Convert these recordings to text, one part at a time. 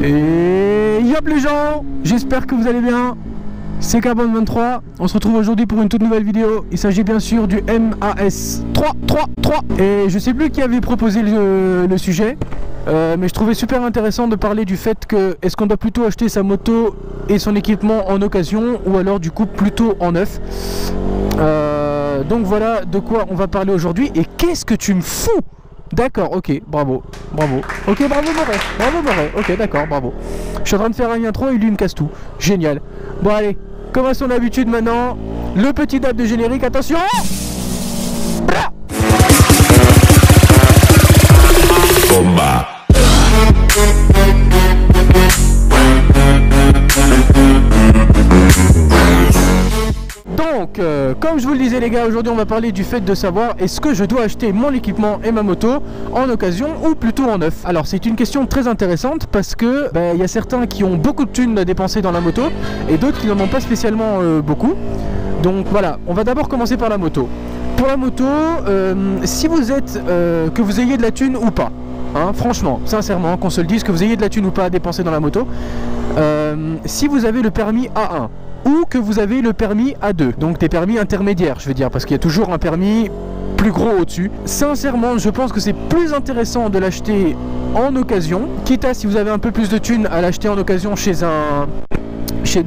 Et yop les gens, j'espère que vous allez bien. C'est Carbone 23, on se retrouve aujourd'hui pour une toute nouvelle vidéo. Il s'agit bien sûr du MAS 333. Et je sais plus qui avait proposé le sujet, mais je trouvais super intéressant de parler du fait que est-ce qu'on doit plutôt acheter sa moto et son équipement en occasion ou alors du coup plutôt en neuf. Donc voilà de quoi on va parler aujourd'hui. Et qu'est-ce que tu me fous? D'accord, ok, bravo, bravo. Ok, bravo Moret, ok, d'accord, bravo. Je suis en train de faire un intro et lui il me casse tout. Génial. Bon allez, comme à son habitude maintenant, le petit dab de générique, attention. Combat. Donc, comme je vous le disais les gars, aujourd'hui on va parler du fait de savoir est-ce que je dois acheter mon équipement et ma moto en occasion ou plutôt en neuf. Alors c'est une question très intéressante parce que y a certains qui ont beaucoup de thunes à dépenser dans la moto et d'autres qui n'en ont pas spécialement beaucoup. Donc voilà, on va d'abord commencer par la moto. Pour la moto, si vous êtes, que vous ayez de la thune ou pas, hein, franchement, sincèrement, qu'on se le dise, que vous ayez de la thune ou pas à dépenser dans la moto, si vous avez le permis A1, ou que vous avez le permis A2, donc des permis intermédiaires je veux dire, parce qu'il y a toujours un permis plus gros au-dessus. Sincèrement je pense que c'est plus intéressant de l'acheter en occasion, quitte à, si vous avez un peu plus de thunes, à l'acheter en occasion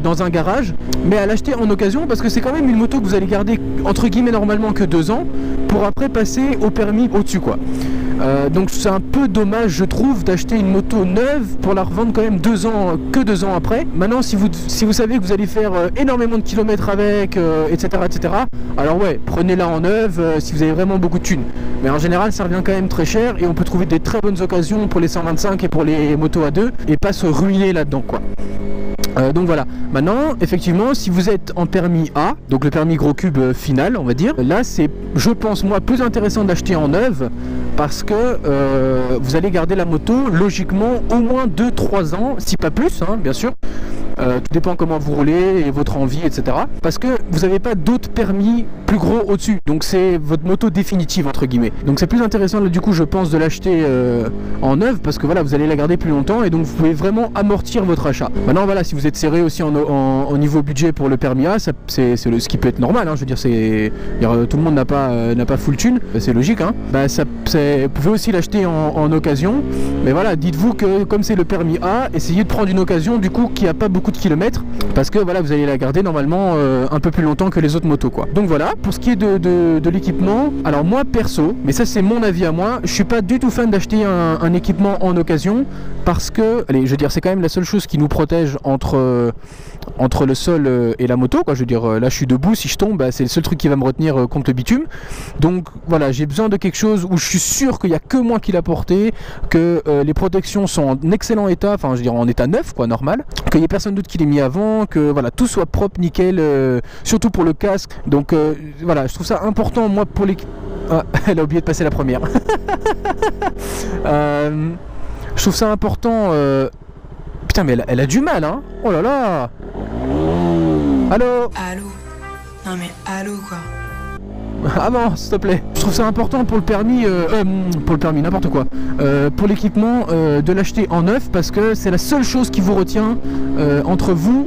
dans un garage, mais à l'acheter en occasion parce que c'est quand même une moto que vous allez garder entre guillemets normalement que 2 ans pour après passer au permis au-dessus quoi. Donc c'est un peu dommage je trouve d'acheter une moto neuve pour la revendre quand même 2 ans après. Maintenant si vous savez que vous allez faire énormément de kilomètres avec, etc., alors ouais, prenez-la en neuve si vous avez vraiment beaucoup de thunes. Mais en général ça revient quand même très cher et on peut trouver des très bonnes occasions pour les 125 et pour les motos A2 et pas se ruiner là-dedans quoi. Donc voilà, maintenant effectivement si vous êtes en permis A, donc le permis gros cube final on va dire, là c'est je pense moi plus intéressant d'acheter en neuve parce que vous allez garder la moto logiquement au moins 2-3 ans, si pas plus hein, bien sûr. Tout dépend comment vous roulez et votre envie etc. Parce que vous n'avez pas d'autres permis plus gros au-dessus, donc c'est votre moto définitive entre guillemets. Donc c'est plus intéressant là, du coup je pense de l'acheter en neuve parce que voilà vous allez la garder plus longtemps et donc vous pouvez vraiment amortir votre achat. Maintenant voilà, si vous êtes serré aussi en niveau budget pour le permis A, c'est ce qui peut être normal hein, je veux dire tout le monde n'a pas full thune, c'est logique hein. Vous pouvez aussi l'acheter en occasion, mais voilà dites-vous que comme c'est le permis A, essayez de prendre une occasion du coup qui a pas beaucoup de kilomètres parce que voilà vous allez la garder normalement un peu plus longtemps que les autres motos quoi. Donc voilà, pour ce qui est de l'équipement, alors moi perso, mais ça c'est mon avis à moi, je suis pas du tout fan d'acheter un équipement en occasion parce que, allez je veux dire c'est quand même la seule chose qui nous protège entre le sol et la moto quoi. Je veux dire là je suis debout, si je tombe c'est le seul truc qui va me retenir contre le bitume. Donc voilà, j'ai besoin de quelque chose où je suis sûr qu'il n'y a que moi qui l'a porté, que les protections sont en excellent état, enfin je veux dire en état neuf quoi, normal, qu'il n'y ait personne d'autre qui l'ait mis avant, que voilà tout soit propre, nickel, surtout pour le casque. Donc voilà, je trouve ça important moi pour les... Ah, elle a oublié de passer la première. Je trouve ça important... Putain mais elle a du mal hein. Oh là là. Allô. Allô. Non mais allô quoi. Ah non, s'il te plaît. Je trouve ça important pour le permis, n'importe quoi. Pour l'équipement, de l'acheter en neuf parce que c'est la seule chose qui vous retient entre vous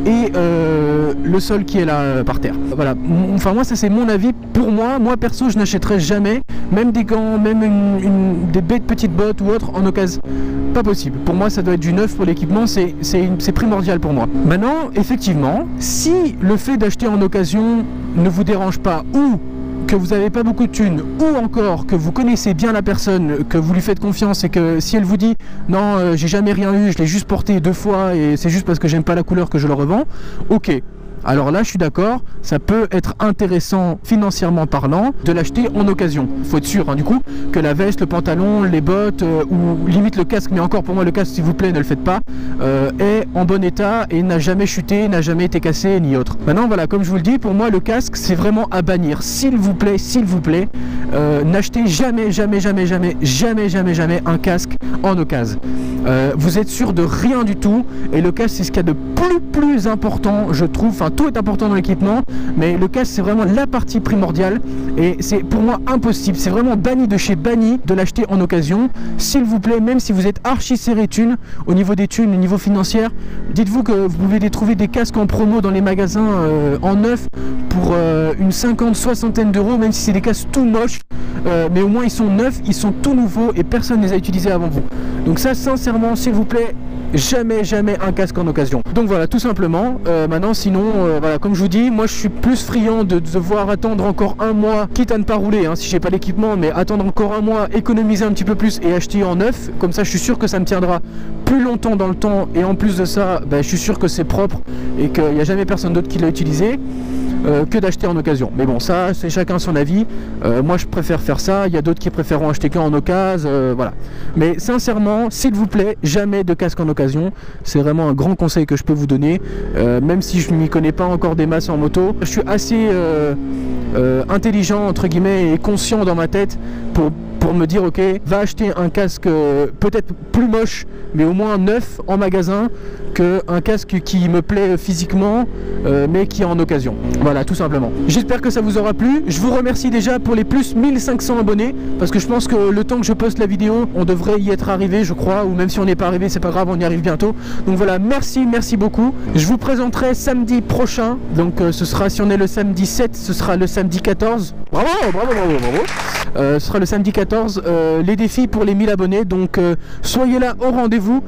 et le sol qui est là par terre. Voilà, enfin moi ça c'est mon avis. Pour moi perso je n'achèterai jamais, même des gants, même des bêtes petites bottes ou autre en occasion. Pas possible. Pour moi ça doit être du neuf pour l'équipement, c'est primordial pour moi. Maintenant effectivement, si le fait d'acheter en occasion ne vous dérange pas ou que vous n'avez pas beaucoup de thunes ou encore que vous connaissez bien la personne, que vous lui faites confiance et que si elle vous dit non j'ai jamais rien eu, je l'ai juste porté 2 fois et c'est juste parce que j'aime pas la couleur que je le revends, ok. Alors là je suis d'accord, ça peut être intéressant financièrement parlant de l'acheter en occasion. Faut être sûr hein, du coup que la veste, le pantalon, les bottes ou limite le casque, mais encore pour moi le casque s'il vous plaît ne le faites pas, est en bon état et n'a jamais chuté, n'a jamais été cassé ni autre. Maintenant voilà, comme je vous le dis, pour moi le casque c'est vraiment à bannir. S'il vous plaît, n'achetez jamais un casque en occasion. Vous êtes sûr de rien du tout et le casque c'est ce qu'il y a de plus important je trouve, enfin enfin tout est important dans l'équipement, mais le casque c'est vraiment la partie primordiale et c'est pour moi impossible, c'est vraiment banni de chez banni de l'acheter en occasion. S'il vous plaît, même si vous êtes archi serré thunes, au niveau des thunes, au niveau financier, dites-vous que vous pouvez trouver des casques en promo dans les magasins en neuf pour une soixantaine d'euros, même si c'est des casques tout moches, mais au moins ils sont neufs, ils sont tout nouveaux et personne ne les a utilisés avant vous. Donc ça, sincèrement, s'il vous plaît, jamais un casque en occasion. Donc voilà, tout simplement. Maintenant sinon voilà, comme je vous dis, moi je suis plus friand de devoir attendre encore un mois, quitte à ne pas rouler hein, si j'ai pas l'équipement, mais attendre encore un mois, économiser un petit peu plus et acheter en neuf, comme ça je suis sûr que ça me tiendra plus longtemps dans le temps et en plus de ça je suis sûr que c'est propre et qu'il n'y a jamais personne d'autre qui l'a utilisé que d'acheter en occasion. Mais bon, ça c'est chacun son avis. Moi je préfère faire ça, il y a d'autres qui préfèrent acheter qu'en occasion, voilà. Mais sincèrement, s'il vous plaît, jamais de casque en occasion. C'est vraiment un grand conseil que je peux vous donner, même si je ne m'y connais pas encore des masses en moto. Je suis assez intelligent entre guillemets et conscient dans ma tête pour me dire ok, va acheter un casque peut-être plus moche mais au moins neuf en magasin qu'un casque qui me plaît physiquement mais qui est en occasion. Voilà, tout simplement. J'espère que ça vous aura plu. Je vous remercie déjà pour les plus 1500 abonnés parce que je pense que le temps que je poste la vidéo on devrait y être arrivé, je crois, ou même si on n'est pas arrivé c'est pas grave, on y arrive bientôt. Donc voilà, merci beaucoup. Je vous présenterai samedi prochain, donc ce sera, si on est le samedi 7, ce sera le samedi 14. Bravo. Ce sera le samedi 14 les défis pour les 1000 abonnés, donc soyez là au rendez-vous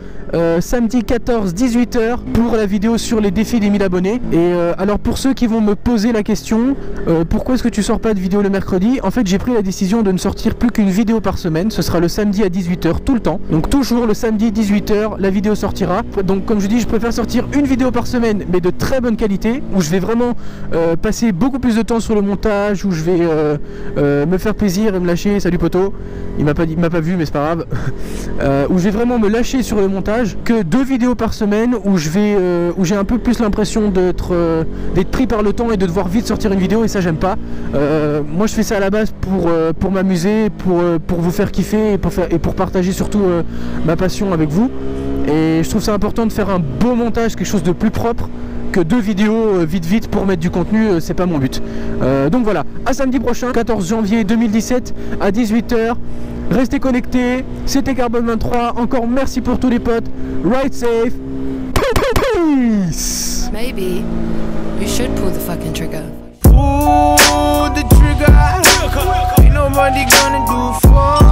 samedi 14 18h pour la vidéo sur les défis des 1000 abonnés. Et alors pour ceux qui vont me poser la question pourquoi est-ce que tu sors pas de vidéo le mercredi, en fait j'ai pris la décision de ne sortir plus qu'une vidéo par semaine. Ce sera le samedi à 18h tout le temps, donc toujours le samedi 18h la vidéo sortira. Donc comme je dis, je préfère sortir une vidéo par semaine mais de très bonne qualité, où je vais vraiment passer beaucoup plus de temps sur le montage, où je vais me faire plaisir et me lâcher. Salut poto, il m'a pas vu mais c'est pas grave. Où je vais vraiment me lâcher sur le montage, que 2 vidéos par semaine où j'ai un peu plus l'impression d'être pris par le temps et de devoir vite sortir une vidéo, et ça j'aime pas. Moi je fais ça à la base pour m'amuser, pour vous faire kiffer et pour partager surtout ma passion avec vous, et je trouve ça important de faire un beau montage, quelque chose de plus propre que 2 vidéos vite pour mettre du contenu, c'est pas mon but. Donc voilà, à samedi prochain, 14 janvier 2017 à 18h. Restez connectés, c'était Carbone 23, encore merci pour tous les potes, ride safe, peace. Maybe you should pull the fucking trigger. Pull the trigger. Ain't nobody gonna do for